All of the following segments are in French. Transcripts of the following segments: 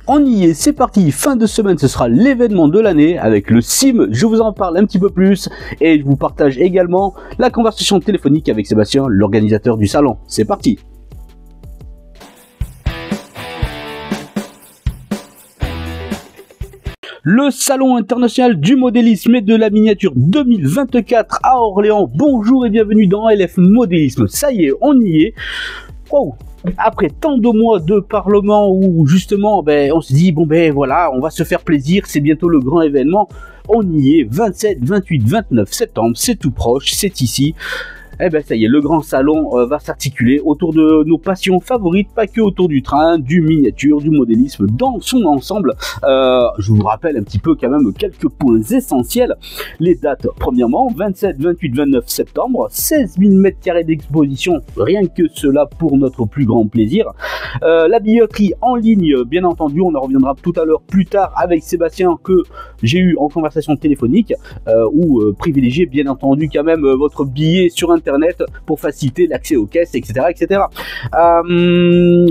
On y est, c'est parti, fin de semaine, ce sera l'événement de l'année avec le CIM, je vous en parle un petit peu plus et je vous partage également la conversation téléphonique avec Sébastien, l'organisateur du salon. C'est parti. Le Salon international du modélisme et de la miniature 2024 à Orléans. Bonjour et bienvenue dans LF Modélisme. Ça y est, on y est. Wow. Après tant de mois de parlement où justement on se dit voilà, on va se faire plaisir, c'est bientôt le grand événement. On y est, 27, 28, 29 septembre, c'est tout proche, c'est ici. Ça y est, le grand salon va s'articuler autour de nos passions favorites, pas que autour du train, du miniature, du modélisme dans son ensemble. Je vous rappelle un petit peu quand même quelques points essentiels. Les dates, premièrement, 27, 28, 29 septembre, 16 000 m² d'exposition, rien que cela pour notre plus grand plaisir. La billetterie en ligne, bien entendu, on en reviendra tout à l'heure plus tard avec Sébastien que j'ai eu en conversation téléphonique, ou privilégier bien entendu quand même votre billet sur Internet pour faciliter l'accès aux caisses, etc. etc.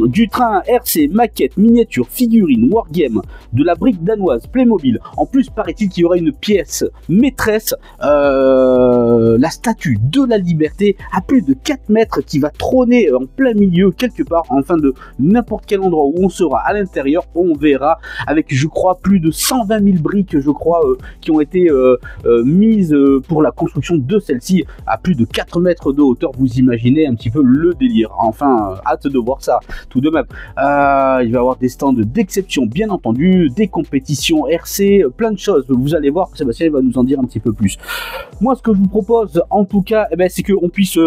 Du train RC, maquette, miniature, figurine, wargame, de la brique danoise, Playmobil. En plus, paraît-il qu'il y aura une pièce maîtresse, la statue de la liberté à plus de 4 mètres qui va trôner en plein milieu quelque part, enfin de n'importe quel endroit où on sera à l'intérieur, on verra avec je crois plus de 120 000 briques je crois qui ont été mises pour la construction de celle-ci à plus de 4 mètres de hauteur. Vous imaginez un petit peu le délire. Enfin, hâte de voir ça tout de même. Il va y avoir des stands d'exception bien entendu, des compétitions RC, plein de choses. Vous allez voir, Sébastien va nous en dire un petit peu plus. Moi, ce que je vous propose en tout cas, c'est qu'on puisse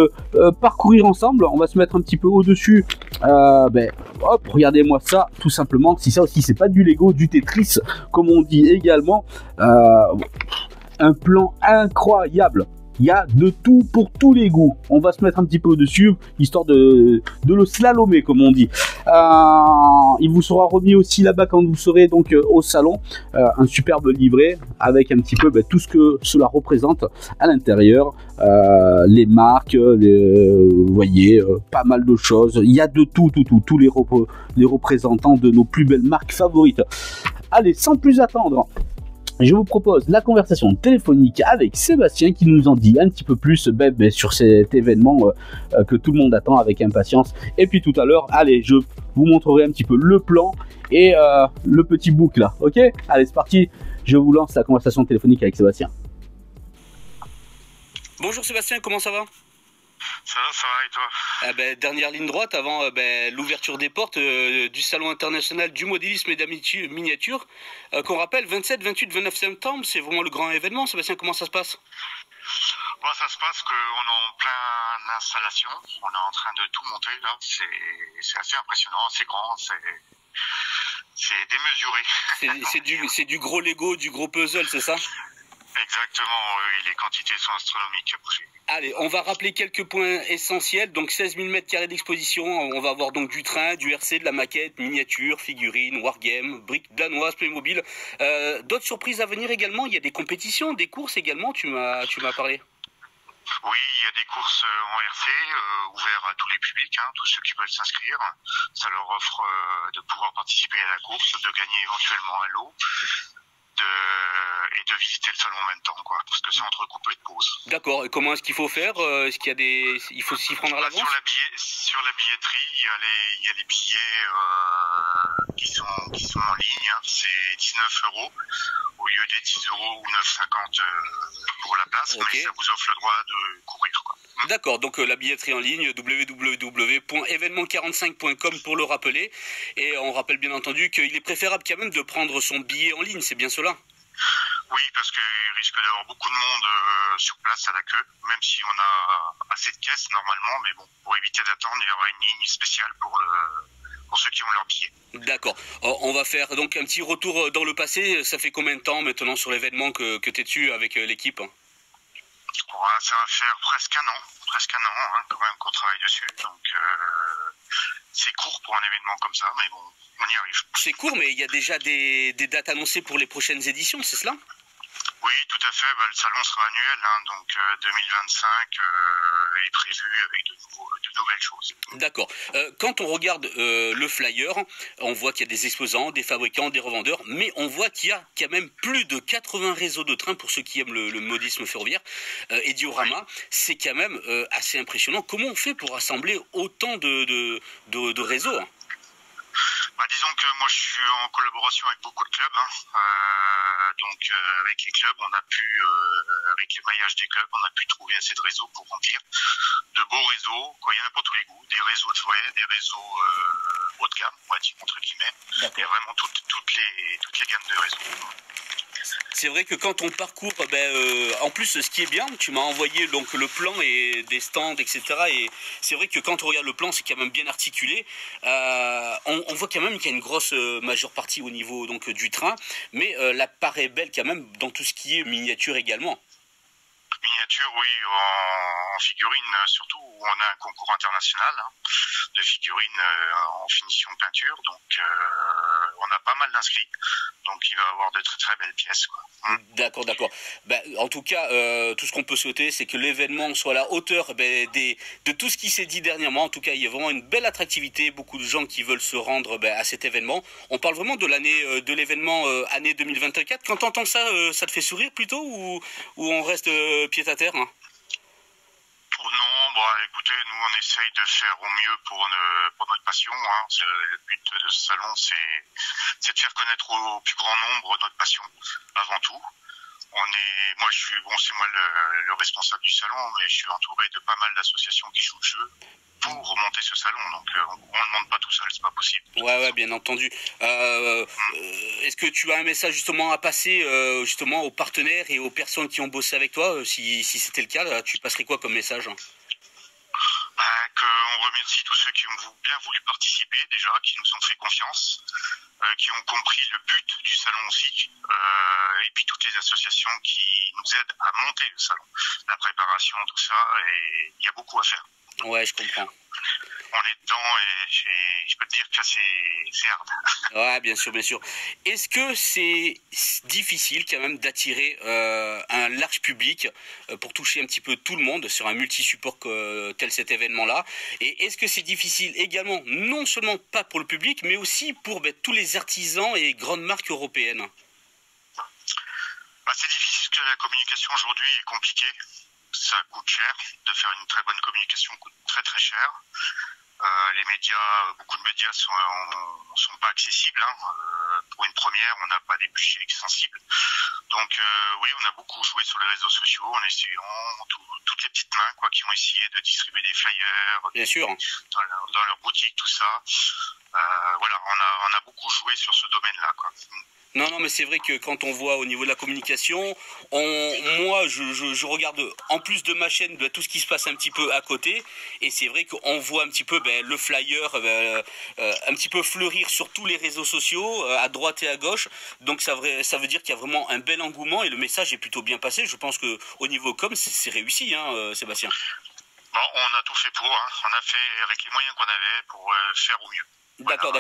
parcourir ensemble. On va se mettre un petit peu au-dessus. Hop, regardez-moi ça, tout simplement. Si ça aussi c'est pas du Lego, du Tetris, comme on dit également. Un plan incroyable. Il y a de tout pour tous les goûts. On va se mettre un petit peu au-dessus, histoire de le slalomer, comme on dit. Il vous sera remis aussi là-bas quand vous serez donc au salon. Un superbe livret avec un petit peu tout ce que cela représente à l'intérieur. Les marques, vous voyez, pas mal de choses. Il y a de tout. Tous les représentants de nos plus belles marques favorites. Allez, sans plus attendre, je vous propose la conversation téléphonique avec Sébastien qui nous en dit un petit peu plus sur cet événement que tout le monde attend avec impatience. Et puis tout à l'heure, allez, je vous montrerai un petit peu le plan et le petit book là, ok? Allez, c'est parti, je vous lance la conversation téléphonique avec Sébastien. Bonjour Sébastien, comment ça va? Ça va et toi? Dernière ligne droite avant l'ouverture des portes du Salon international du modélisme et de la miniature, qu'on rappelle 27, 28, 29 septembre, c'est vraiment le grand événement. Sébastien, comment ça se passe? Ça se passe qu'on est en pleine installation, on est en train de tout monter là, c'est assez impressionnant, c'est grand, c'est démesuré. C'est du gros Lego, du gros puzzle, c'est ça? Exactement, oui, les quantités sont astronomiques à bouger. Allez, on va rappeler quelques points essentiels. Donc 16 000 m² d'exposition, on va avoir donc du train, du RC, de la maquette, miniature, figurine, wargame, briques danoises, Playmobil. D'autres surprises à venir également, il y a des compétitions, des courses également, tu m'as parlé. Oui, il y a des courses en RC ouvertes à tous les publics, tous ceux qui veulent s'inscrire. Ça leur offre de pouvoir participer à la course, de gagner éventuellement un lot. Et de visiter le salon en même temps, parce que c'est entrecoupé de pauses. D'accord, et comment est-ce qu'il faut faire? Est-ce qu'il y a il faut s'y prendre à l'avance? Sur la billetterie, il y a les billets qui sont en ligne, c'est 19 € au lieu des 10 € ou 9,50 pour la place, okay. Mais ça vous offre le droit de courir, D'accord, donc la billetterie en ligne, www.événement45.com pour le rappeler. Et on rappelle bien entendu qu'il est préférable quand même de prendre son billet en ligne, c'est bien cela? Oui, parce qu'il risque d'avoir beaucoup de monde sur place à la queue, même si on a assez de caisses normalement, mais bon, pour éviter d'attendre, il y aura une ligne spéciale pour ceux qui ont leur billet. D'accord, on va faire donc un petit retour dans le passé. Ça fait combien de temps maintenant sur l'événement que tu es dessus avec l'équipe? Ça va faire presque un an quand même qu'on travaille dessus, donc c'est court pour un événement comme ça, mais bon, on y arrive. C'est court, mais il y a déjà des dates annoncées pour les prochaines éditions, c'est cela? Oui, tout à fait, le salon sera annuel, donc 2025 est prévu avec de nouvelles choses. D'accord. Quand on regarde le flyer, on voit qu'il y a des exposants, des fabricants, des revendeurs, mais on voit qu'il y a même plus de 80 réseaux de trains pour ceux qui aiment le modélisme ferroviaire et diorama. Oui. C'est quand même assez impressionnant. Comment on fait pour rassembler autant de réseaux, hein? Disons que moi je suis en collaboration avec beaucoup de clubs, hein. Donc avec les clubs on a pu, avec le maillage des clubs, on a pu trouver assez de réseaux pour remplir de beaux réseaux, quoi. Il y en a pour tous les goûts, des réseaux de jouets, des réseaux haut de gamme, on va dire entre guillemets. Il y a vraiment toutes les gammes de réseaux. C'est vrai que quand on parcourt, en plus ce qui est bien, tu m'as envoyé donc le plan et des stands, etc. Et c'est vrai que quand on regarde le plan, c'est quand même bien articulé. On voit quand même qu'il y a une grosse majeure partie au niveau donc du train, mais la part est belle quand même dans tout ce qui est miniature également. Miniature, oui, en figurine surtout, où on a un concours international de figurines en finition peinture, donc on a pas mal d'inscrits, donc il va y avoir de très très belles pièces, quoi. D'accord. En tout cas, tout ce qu'on peut souhaiter, c'est que l'événement soit à la hauteur de tout ce qui s'est dit dernièrement. En tout cas, il y a vraiment une belle attractivité, beaucoup de gens qui veulent se rendre à cet événement. On parle vraiment de l'année de l'événement année 2024. Quand tu entends ça, ça te fait sourire plutôt ou on reste pied à terre, hein? Non, écoutez, nous on essaye de faire au mieux pour notre passion, hein. Le but de ce salon, c'est de faire connaître au plus grand nombre notre passion, avant tout. C'est moi le responsable du salon, mais je suis entouré de pas mal d'associations qui jouent le jeu pour remonter ce salon, donc on ne monte pas tout seul, c'est pas possible. Ouais, bien entendu. Est-ce que tu as un message justement à passer justement aux partenaires et aux personnes qui ont bossé avec toi, si c'était le cas, là, tu passerais quoi comme message? Qu'on remercie tous ceux qui ont bien voulu participer déjà, qui nous ont fait confiance, qui ont compris le but du salon aussi, et puis toutes les associations qui nous aident à monter le salon, la préparation, tout ça, et il y a beaucoup à faire. Ouais, je comprends. On est dedans et je peux te dire que c'est hard. Ouais, bien sûr. Est-ce que c'est difficile quand même d'attirer un large public pour toucher un petit peu tout le monde sur un multi-support tel cet événement-là? Et est-ce que c'est difficile également, non seulement pas pour le public, mais aussi pour tous les artisans et grandes marques européennes? C'est difficile parce que la communication aujourd'hui est compliquée. Ça coûte cher, de faire une très bonne communication coûte très très cher. Les médias, beaucoup de médias sont pas accessibles, hein. Pour une première, on n'a pas des budgets extensibles. Donc oui, on a beaucoup joué sur les réseaux sociaux en essayant toutes les petites mains qui ont essayé de distribuer des flyers, bien sûr, dans leur boutique, tout ça. On a beaucoup joué sur ce domaine-là, quoi. Non, mais c'est vrai que quand on voit au niveau de la communication, moi, je regarde en plus de ma chaîne tout ce qui se passe un petit peu à côté, et c'est vrai qu'on voit un petit peu le flyer un petit peu fleurir sur tous les réseaux sociaux, à droite et à gauche, donc ça veut dire qu'il y a vraiment un bel engouement, et le message est plutôt bien passé. Je pense qu'au niveau com, c'est réussi, hein, Sébastien. Bon, on a tout fait pour, hein. On a fait avec les moyens qu'on avait pour faire au mieux. D'accord.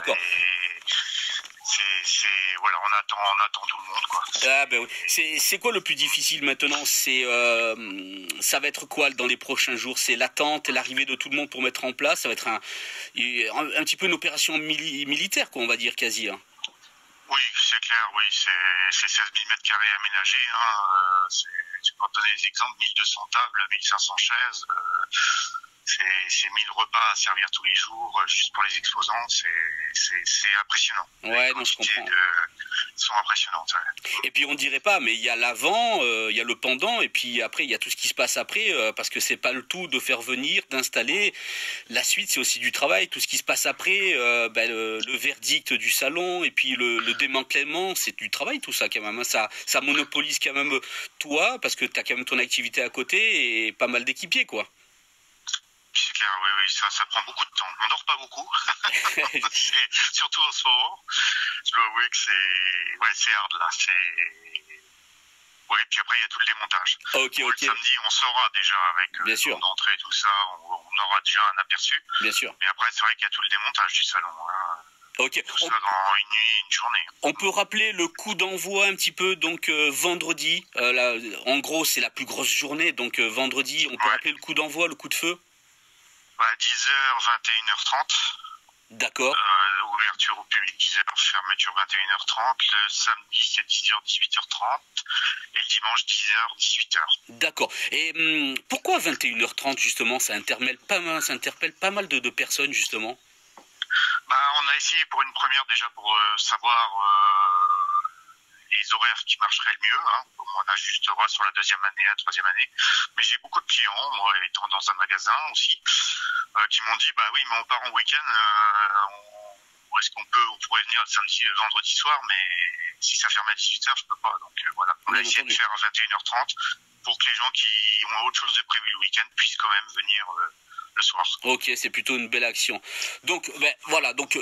On attend tout le monde, quoi. Oui. C'est quoi le plus difficile maintenant? Ça va être quoi dans les prochains jours? C'est l'attente et l'arrivée de tout le monde pour mettre en place. Ça va être un petit peu une opération militaire, quoi, on va dire, quasi, hein. Oui, c'est clair, oui, c'est 16 000 mètres carrés aménagés, hein. Pour te donner des exemples, 1200 tables, 1500 chaises, c'est 1000 repas à servir tous les jours, juste pour les exposants, c'est impressionnant. Ouais, non, je comprends. Sont impressionnantes. Ouais. Et puis on dirait pas, mais il y a l'avant, il y a le pendant, et puis après il y a tout ce qui se passe après, parce que c'est pas le tout de faire venir, d'installer. La suite, c'est aussi du travail. Tout ce qui se passe après, le verdict du salon, et puis le démantèlement, c'est du travail tout ça quand même. Hein. Ça monopolise quand même toi, parce que tu as quand même ton activité à côté et pas mal d'équipiers, quoi. C'est clair, oui, ça prend beaucoup de temps. On dort pas beaucoup, surtout en ce moment. Je dois avouer que c'est hard là. Oui, puis après il y a tout le démontage. Ok. Le samedi, on saura déjà avec le d'entrée et tout ça, on aura déjà un aperçu. Bien sûr. Mais après, c'est vrai qu'il y a tout le démontage du salon. Hein. Ok. Tout ça dans une nuit, une journée. On peut rappeler le coup d'envoi un petit peu, donc vendredi. En gros, c'est la plus grosse journée, donc vendredi, on peut rappeler le coup d'envoi, le coup de feu. 10h, 21h30. D'accord. Ouverture au public 10h, fermeture 21h30. Le samedi, c'est 10h, 18h30. Et le dimanche, 10h, 18h. D'accord. Et pourquoi 21h30, justement? Ça interpelle pas mal de personnes, justement. On a essayé pour une première déjà pour savoir les horaires qui marcheraient le mieux. On ajustera sur la deuxième année, la troisième année. Mais j'ai beaucoup de clients, moi étant dans un magasin aussi, qui m'ont dit oui, mais on part en week-end, est-ce qu'on pourrait venir le samedi et le vendredi soir, mais si ça ferme à 18h, je peux pas. Donc voilà, on a essayé de faire à 21h30 pour que les gens qui ont autre chose de prévu le week-end puissent quand même venir le soir. Ok, c'est plutôt une belle action. Donc, voilà. Donc,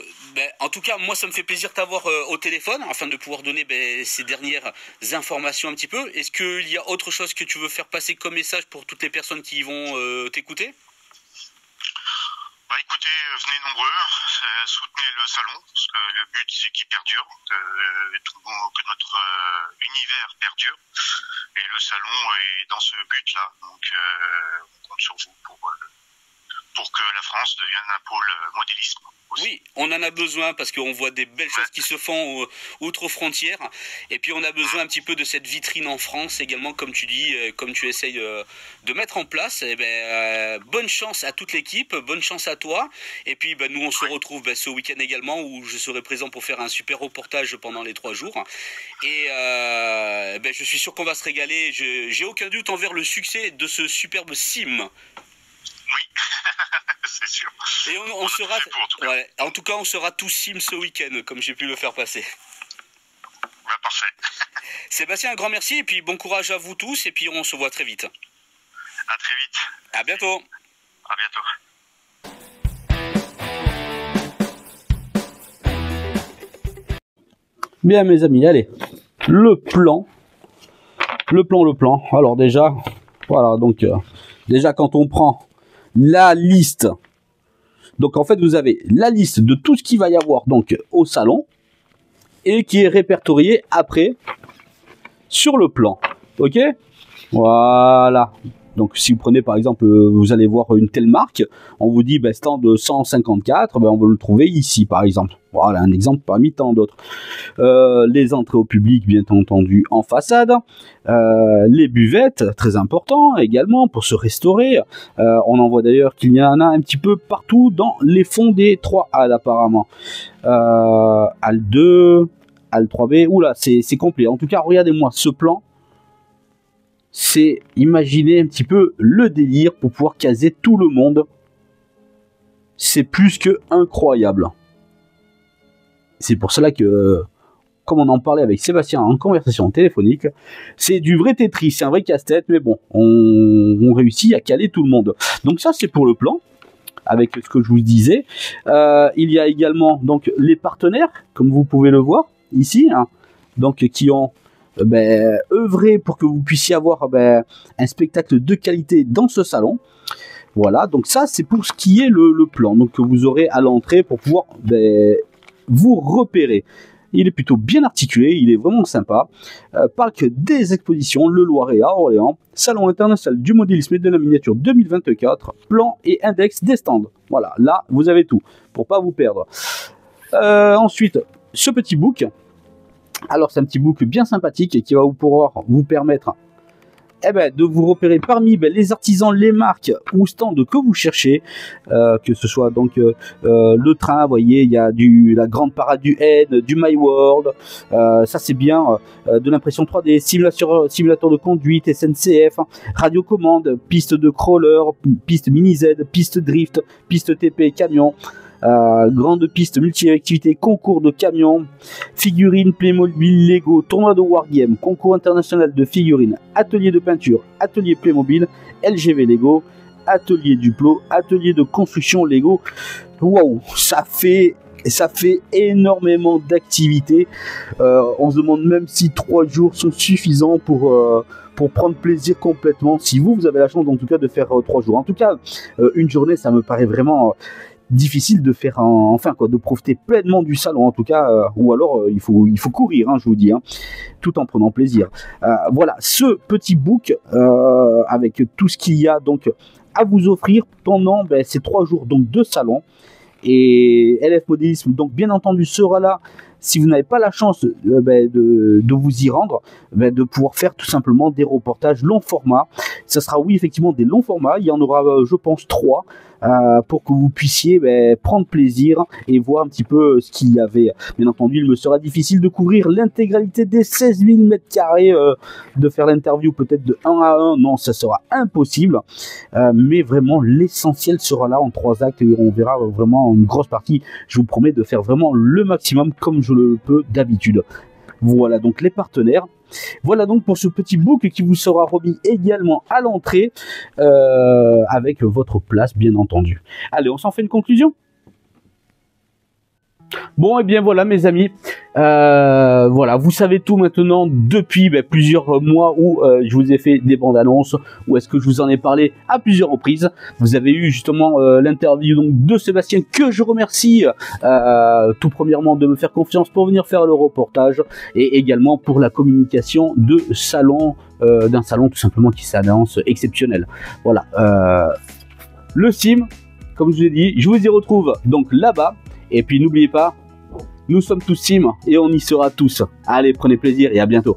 en tout cas, moi, ça me fait plaisir de t'avoir au téléphone afin de pouvoir donner ces dernières informations un petit peu. Est-ce qu'il y a autre chose que tu veux faire passer comme message pour toutes les personnes qui vont t'écouter? Écoutez, venez nombreux, soutenez le salon, parce que le but c'est qu'il perdure, que notre univers perdure, et le salon est dans ce but-là, donc on compte sur vous pour que la France devienne un pôle modélisme aussi. Oui, on en a besoin parce qu'on voit des belles choses qui se font outre frontières, et puis on a besoin un petit peu de cette vitrine en France également, comme tu dis, comme tu essayes de mettre en place. Bonne chance à toute l'équipe, bonne chance à toi, et puis nous on se retrouve ce week-end également où je serai présent pour faire un super reportage pendant les 3 jours, et je suis sûr qu'on va se régaler. J'ai aucun doute envers le succès de ce superbe sim. Oui, c'est sûr. Et on sera, en tout cas, on sera tous sim ce week-end, comme j'ai pu le faire passer. Parfait. Sébastien, un grand merci, et puis bon courage à vous tous, et puis on se voit très vite. À très vite. À bientôt. À bientôt. Bien mes amis, allez, le plan. Alors déjà, voilà, donc déjà quand on prend la liste, donc en fait vous avez la liste de tout ce qu'il va y avoir donc au salon et qui est répertorié après sur le plan, ok, voilà. Donc si vous prenez par exemple, vous allez voir une telle marque, on vous dit stand 154, on va le trouver ici par exemple. Voilà un exemple parmi tant d'autres. Les entrées au public bien entendu en façade, les buvettes, très important également pour se restaurer. On en voit d'ailleurs qu'il y en a un petit peu partout dans les fonds des 3 halles apparemment. Halle 2, halle 3B, oula c'est complet. En tout cas regardez-moi ce plan. C'est imaginer un petit peu le délire pour pouvoir caser tout le monde. C'est plus que incroyable. C'est pour cela que, comme on en parlait avec Sébastien en conversation téléphonique, c'est du vrai Tetris, c'est un vrai casse-tête, mais bon, on réussit à caler tout le monde. Donc ça c'est pour le plan, avec ce que je vous disais. Il y a également donc les partenaires, comme vous pouvez le voir ici, donc qui ont œuvrer pour que vous puissiez avoir un spectacle de qualité dans ce salon. Voilà, donc ça c'est pour ce qui est le plan, donc que vous aurez à l'entrée pour pouvoir vous repérer. Il est plutôt bien articulé, il est vraiment sympa. Parc des expositions, le Loiret à Orléans, Salon international du modélisme et de la miniature 2024, plan et index des stands. Voilà, là vous avez tout pour pas vous perdre. Ensuite, ce petit book. Alors c'est un petit book bien sympathique et qui va pouvoir vous permettre de vous repérer parmi les artisans, les marques ou stands que vous cherchez, que ce soit donc le train, vous voyez, il y a la grande parade du N, du My World, ça c'est bien, de l'impression 3D, simulateur de conduite, SNCF, radiocommande, piste de crawler, piste mini Z, piste drift, piste TP, camion. Grande piste multi-activité, concours de camions, figurines, Playmobil, Lego, tournoi de Wargame, concours international de figurines, atelier de peinture, atelier Playmobil, LGV Lego, atelier Duplo, atelier de construction Lego. Waouh, ça fait énormément d'activités. On se demande même si 3 jours sont suffisants pour prendre plaisir complètement. Si vous avez la chance en tout cas de faire 3 jours. En tout cas, une journée, ça me paraît vraiment difficile de faire de profiter pleinement du salon en tout cas, ou alors il faut courir, je vous dis, tout en prenant plaisir. Voilà ce petit book avec tout ce qu'il y a donc à vous offrir pendant ces 3 jours donc de salon. Et LF Modélisme donc bien entendu sera là si vous n'avez pas la chance de vous y rendre, de pouvoir faire tout simplement des reportages long format. Ça sera oui effectivement des longs formats, il y en aura je pense 3 pour que vous puissiez prendre plaisir et voir un petit peu ce qu'il y avait. Bien entendu il me sera difficile de couvrir l'intégralité des 16 000 mètres carrés, de faire l'interview peut-être de 1 à 1, non ça sera impossible, mais vraiment l'essentiel sera là en 3 actes et on verra vraiment une grosse partie. Je vous promets de faire vraiment le maximum comme je le peux d'habitude. Voilà donc les partenaires. Voilà donc pour ce petit book qui vous sera remis également à l'entrée avec votre place bien entendu. Allez, on s'en fait une conclusion. Bon et bien voilà mes amis, voilà vous savez tout maintenant depuis plusieurs mois où je vous ai fait des bandes annonces, où est-ce que je vous en ai parlé à plusieurs reprises. Vous avez eu justement l'interview donc de Sébastien que je remercie tout premièrement de me faire confiance pour venir faire le reportage et également pour la communication de salon, d'un salon tout simplement qui s'annonce exceptionnel. Voilà, le sim comme je vous ai dit, je vous y retrouve donc là-bas. Et puis n'oubliez pas, nous sommes tous sim et on y sera tous. Allez, prenez plaisir et à bientôt.